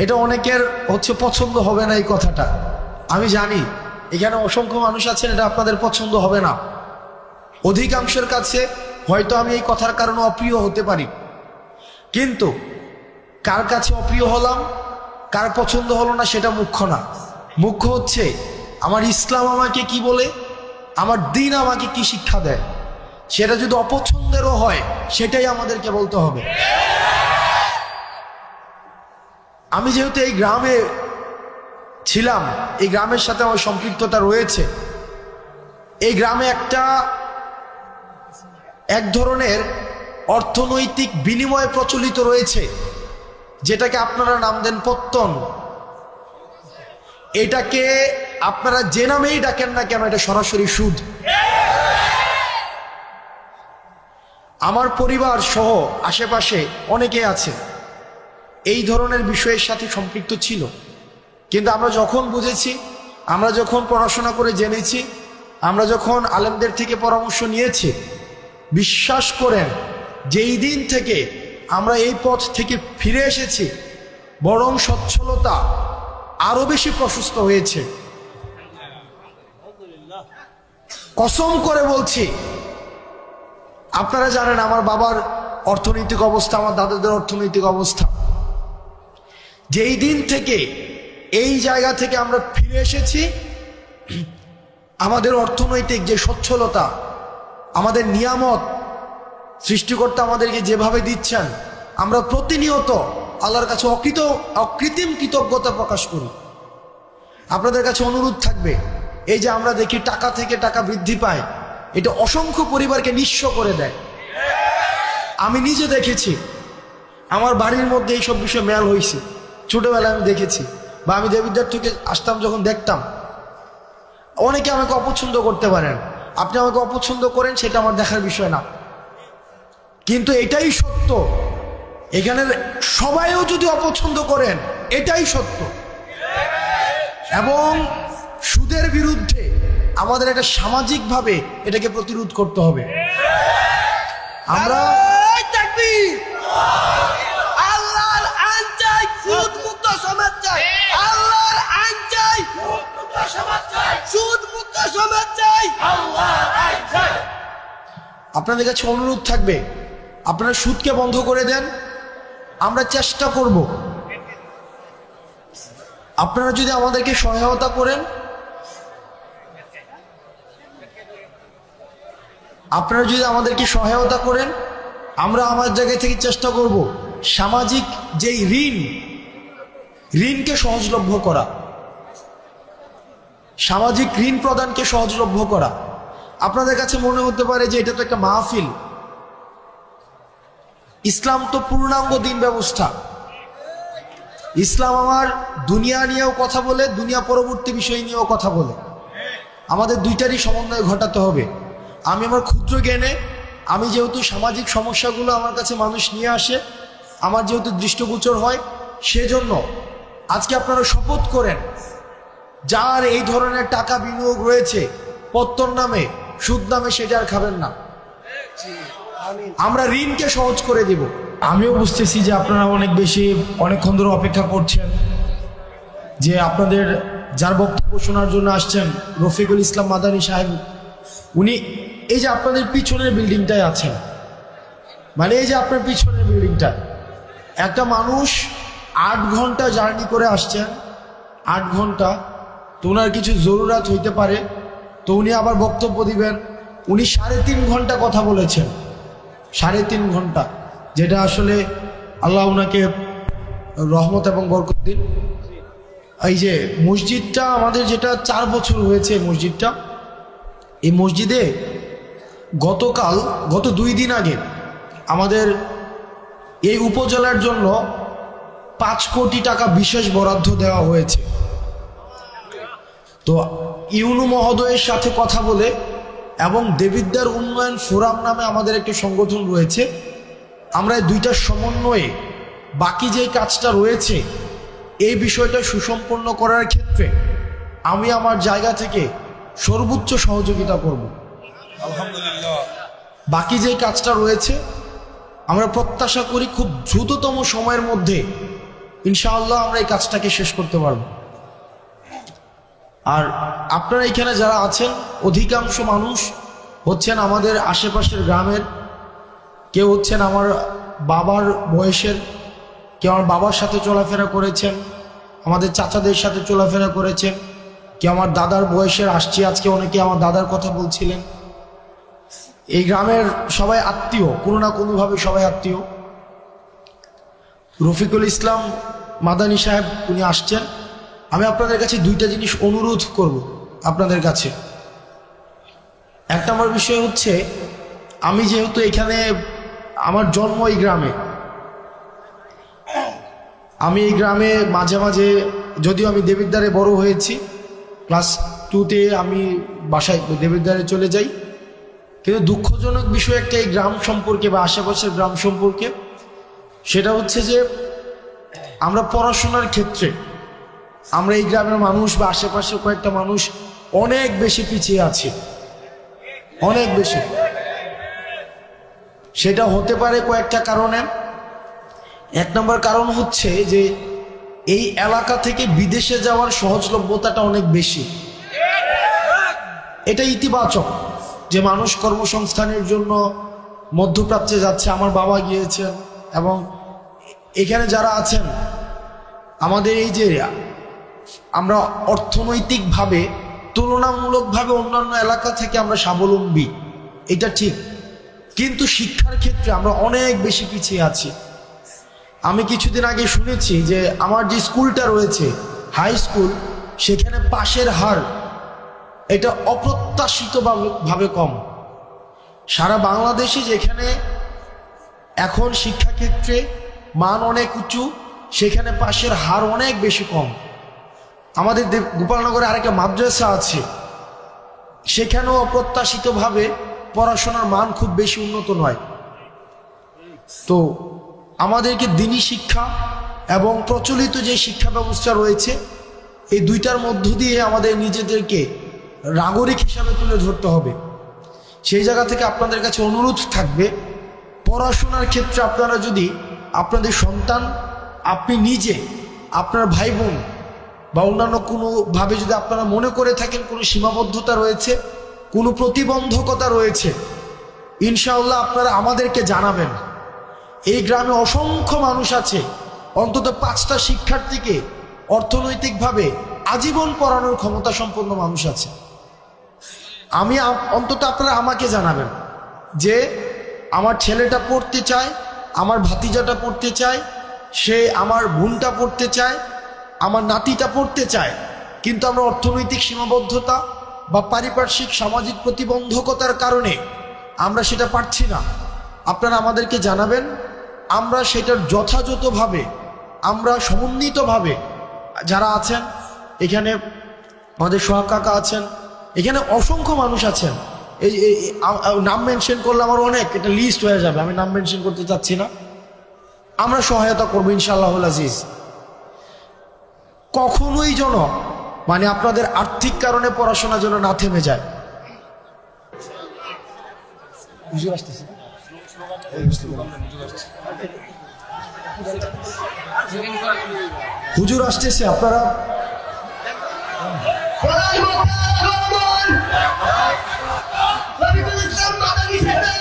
এটা অনেকের পছন্দ হবে না এই কথাটা, আমি জানি। এখানে অসংখ্য মানুষ আছেন, এটা আপনাদের পছন্দ হবে না। অধিকাংশের কাছে হয়তো আমি এই কথার কারণে অপ্রিয় হতে পারি, কিন্তু কার কাছে অপ্রিয় হলাম, কার পছন্দ হলো না সেটা মুখ্য না। মুখ্য হচ্ছে আমার ইসলাম আমাকে কি বলে, আমার দ্বীন আমাকে কি শিক্ষা দেয়। সেটা যদি অপছন্দেরও হয় সেটাই আমাদেরকে বলতে হবে। আমি যেহেতু এই গ্রামে ছিলাম, এই গ্রামের সাথে আমার সম্পৃক্ততা রয়েছে। এই গ্রামে এক ধরনের অর্থনৈতিক বিনিময় প্রচলিত রয়েছে, যেটাকে আপনারা নাম দেন পত্তন। এটাকে আপনারা যে নামেই ডাকেন না কেন, এটা সরাসরি সুদ। আমার পরিবার সহ আশেপাশে অনেকে আছে এই ধরনের বিষয়ের সাথে সম্পৃক্ত ছিল, কিন্তু আমরা যখন বুঝেছি, আমরা যখন পড়াশোনা করে জেনেছি, আমরা যখন আলেমদের থেকে পরামর্শ নিয়েছি, বিশ্বাস করেন যেই দিন থেকে আমরা এই পথ থেকে ফিরে এসেছি, বরং সচ্ছলতা আরো বেশি প্রশস্ত হয়েছে। কসম করে বলছি, আপনারা জানেন আমার বাবার অর্থনৈতিক অবস্থা, আমার দাদাদের অর্থনৈতিক অবস্থা। যেই দিন থেকে এই জায়গা থেকে আমরা ফিরে এসেছি, আমাদের অর্থনৈতিক যে সচ্ছলতা, আমাদের নিয়ামত সৃষ্টিকর্তা আমাদেরকে যেভাবে দিচ্ছেন, আমরা প্রতিনিয়ত আল্লাহর কাছে অকৃত্রিম কৃতজ্ঞতা প্রকাশ করি। আপনাদের কাছে অনুরোধ থাকবে, এই যে আমরা দেখি টাকা থেকে টাকা বৃদ্ধি পায়, এটা অসংখ্য পরিবারকে নিঃস্ব করে দেয়। আমি নিজে দেখেছি, আমার বাড়ির মধ্যে এইসব বিষয় মেল হয়েছে, ছোটবেলায় আমি দেখেছি, বা আমি দেবিদ্বার থেকে আসতাম যখন দেখতাম। অনেকে আমাকে অপছন্দ করতে পারেন, আপনি আমাকে অপছন্দ করেন, সেটা আমার দেখার বিষয় না, কিন্তু এটাই সত্য। এখানে সবাইও যদি অপছন্দ করেন, এটাই সত্য। এবং সুদের বিরুদ্ধে আমাদের একটা সামাজিকভাবে এটাকে প্রতিরোধ করতে হবে। আমরা আল্লাহর আইন চাই, সুদ মুক্ত সমাজ চাই। আল্লাহর আইন চাই, সুদ মুক্ত সমাজ চাই। আল্লাহর আইন চাই। আপনাদের কাছে অনুরোধ থাকবে, আপনারা সুদকে বন্ধ করে দেন। আমরা চেষ্টা করব, আপনারা যদি আমাদেরকে সহায়তা করেন, আমরা আমার জায়গা থেকে চেষ্টা করব সামাজিক যেই ঋণকে সহজলভ্য করা, সামাজিক ঋণ প্রদানকে সহজলভ্য করা। আপনাদের কাছে মনে হতে পারে যে এটা তো একটা মাহফিল। ইসলাম তো পূর্ণাঙ্গ দিন ব্যবস্থা। ইসলাম আমার দুনিয়া নিয়েও কথা বলে, দুনিয়া পরবর্তী বিষয় নিয়েও কথা বলে। আমাদের দুইটারই সমন্বয় ঘটাতে হবে। আমি আমার ক্ষুদ্র জ্ঞানে, আমি যেহেতু সামাজিক সমস্যাগুলো আমার কাছে মানুষ নিয়ে আসে, আমার যেহেতু দৃষ্টিগোচর হয়, সেজন্য আজকে আপনারা শপথ করেন, যার এই ধরনের টাকা বিনিয়োগ রয়েছে পত্তন নামে, সুদ নামে, সেটা আর খাবেন না। আমরা ঋণকে সহজ করে দেব। আমিও বুঝতেছি যে আপনারা অনেকক্ষণ ধরে অপেক্ষা করছেন, যে আপনাদের যার বক্তব্য শোনার জন্য আসছেন, রফিকুল ইসলাম মাদানী সাহেব, উনি এই যে আপনাদের পিছনের বিল্ডিংটায় আছেন, মানে এই যে আপনার পিছনের বিল্ডিংটা, একটা মানুষ 8 ঘন্টা জার্নি করে আসছেন, 8 ঘন্টা। তো ওনার কিছু জরুরত হইতে পারে, তো উনি আবার বক্তব্য দিবেন। উনি 3.5 ঘন্টা কথা বলেছেন, 3.5 ঘন্টা, যেটা আসলে আল্লাহ ওনাকে রহমত এবং বরকত দিন। এই যে মসজিদটা আমাদের, যেটা 4 বছর হয়েছে মসজিদটা, এই মসজিদে গত 2 দিন আগে আমাদের এই উপজেলার জন্য 5 কোটি টাকা বিশেষ বরাদ্দ দেওয়া হয়েছে। তো ইউনু মহোদয়ের সাথে কথা বলে, এবং দেবিদ্বার উন্নয়ন ফোরাম নামে আমাদের একটি সংগঠন রয়েছে, আমরা এই দুইটার সমন্বয়ে বাকি যেই কাজটা রয়েছে, এই বিষয়টা সুসম্পন্ন করার ক্ষেত্রে আমি আমার জায়গা থেকে সর্বোচ্চ সহযোগিতা করব। আলহামদুলিল্লাহ। বাকি যেই কাজটা রয়েছে, আমরা প্রত্যাশা করি খুব দ্রুততম সময়ের মধ্যে ইনশাআল্লাহ আমরা এই কাজটাকে শেষ করতে পারব। আর আপনারা এখানে যারা আছেন অধিকাংশ মানুষ হচ্ছেন আমাদের আশেপাশের গ্রামের, কেউ হচ্ছেন আমার বাবার বয়সের, কেউ আমার বাবার সাথে চলাফেরা করেছেন, আমাদের চাচাদের সাথে চলাফেরা করেছেন, কেউ আমার দাদার বয়সের, আসছি আজকে অনেকে আমার দাদার কথা বলছিলেন। এই গ্রামের সবাই আত্মীয়, কোনো না কোনোভাবে সবাই আত্মীয়। রফিকুল ইসলাম মাদানী সাহেব উনি আসছেন। আমি আপনাদের কাছে দুইটা জিনিস অনুরোধ করব আপনাদের কাছে। এক নম্বর বিষয় হচ্ছে, আমি যেহেতু এখানে আমার জন্ম এই গ্রামে, আমি এই গ্রামে মাঝে মাঝে, যদিও আমি দেবিদ্বারে বড় হয়েছি, ক্লাস 2তে আমি বাসায় দেবিদ্বারে চলে যাই, কিন্তু দুঃখজনক বিষয় একটা এই গ্রাম সম্পর্কে বা আশেপাশের গ্রাম সম্পর্কে, সেটা হচ্ছে যে আমরা পড়াশোনার ক্ষেত্রে আমরা এই গ্রামের মানুষ বা আশেপাশের কয়েকটা মানুষ অনেক বেশি পিছিয়ে আছি, অনেক বেশি। সেটা হতে পারে কয়েকটা কারণে। এক নম্বর কারণ হচ্ছে যে এই এলাকা থেকে বিদেশে যাওয়ার সহজলভ্যতাটা অনেক বেশি। এটা ইতিবাচক যে মানুষ কর্মসংস্থানের জন্য মধ্যপ্রাচ্যে যাচ্ছে, আমার বাবা গিয়েছেন, এবং এখানে যারা আছেন আমাদের এই যে আমরা অর্থনৈতিকভাবে তুলনামূলকভাবে অন্যান্য এলাকা থেকে আমরা স্বাবলম্বী, এটা ঠিক, কিন্তু শিক্ষার ক্ষেত্রে আমরা অনেক বেশি পিছিয়ে আছি। আমি কিছুদিন আগে শুনেছি যে আমার যে স্কুলটা রয়েছে হাই স্কুল, সেখানে পাশের হার এটা অপ্রত্যাশিতভাবে কম। সারা বাংলাদেশে যেখানে এখন শিক্ষাক্ষেত্রে মান অনেক উঁচু, সেখানে পাশের হার অনেক বেশি কম। আমাদের গোপালনগরে আরেকটা মাদ্রাসা আছে, সেখানেও অপ্রত্যাশিতভাবে পড়াশোনার মান খুব বেশি উন্নত নয়। তো আমাদেরকে দিনী শিক্ষা এবং প্রচলিত যে শিক্ষা ব্যবস্থা রয়েছে, এই দুইটার মধ্য দিয়ে আমাদের নিজেদেরকে নাগরিক হিসাবে তুলে ধরতে হবে। সেই জায়গা থেকে আপনাদের কাছে অনুরোধ থাকবে, পড়াশোনার ক্ষেত্রে আপনারা যদি আপনাদের সন্তান, আপনি নিজে, আপনার ভাই বোন বা অন্যান্য কোনোভাবে যদি আপনারা মনে করে থাকেন কোনো সীমাবদ্ধতা রয়েছে, কোনো প্রতিবন্ধকতা রয়েছে, ইনশাআল্লাহ আপনারা আমাদেরকে জানাবেন। এই গ্রামে অসংখ্য মানুষ আছে, অন্তত 5টা শিক্ষার্থীকে অর্থনৈতিকভাবে আজীবন পড়ানোর ক্ষমতা সম্পন্ন মানুষ আছে। আমি অন্তত আপনারা আমাকে জানাবেন যে আমার ছেলেটা পড়তে চায়, আমার ভাতিজাটা পড়তে চায়, সে আমার বোনটা পড়তে চায়, আমার নাতিটা পড়তে চায়, কিন্তু আমরা অর্থনৈতিক সীমাবদ্ধতা বা পারিপার্শ্বিক সামাজিক প্রতিবন্ধকতার কারণে আমরা সেটা পারছি না। আপনারা আমাদেরকে জানাবেন, আমরা সেটার যথাযথভাবে, আমরা সমন্বিতভাবে, যারা আছেন এখানে, আমাদের সোহাগ কাকা আছেন, এখানে অসংখ্য মানুষ আছেন, এই নাম মেনশন করলে আমার অনেক, এটা লিস্ট হয়ে যাবে, আমি নাম মেনশন করতে চাচ্ছি না। আমরা সহায়তা করবো ইনশাআল্লাহুল আজিজ। কখনোই যেন মানে আপনাদের আর্থিক কারণে পড়াশোনা যেন না থেমে যায়। হুজুর আসতেছে, আপনারা রফিকুল ইসলাম মাদানী সাহেবের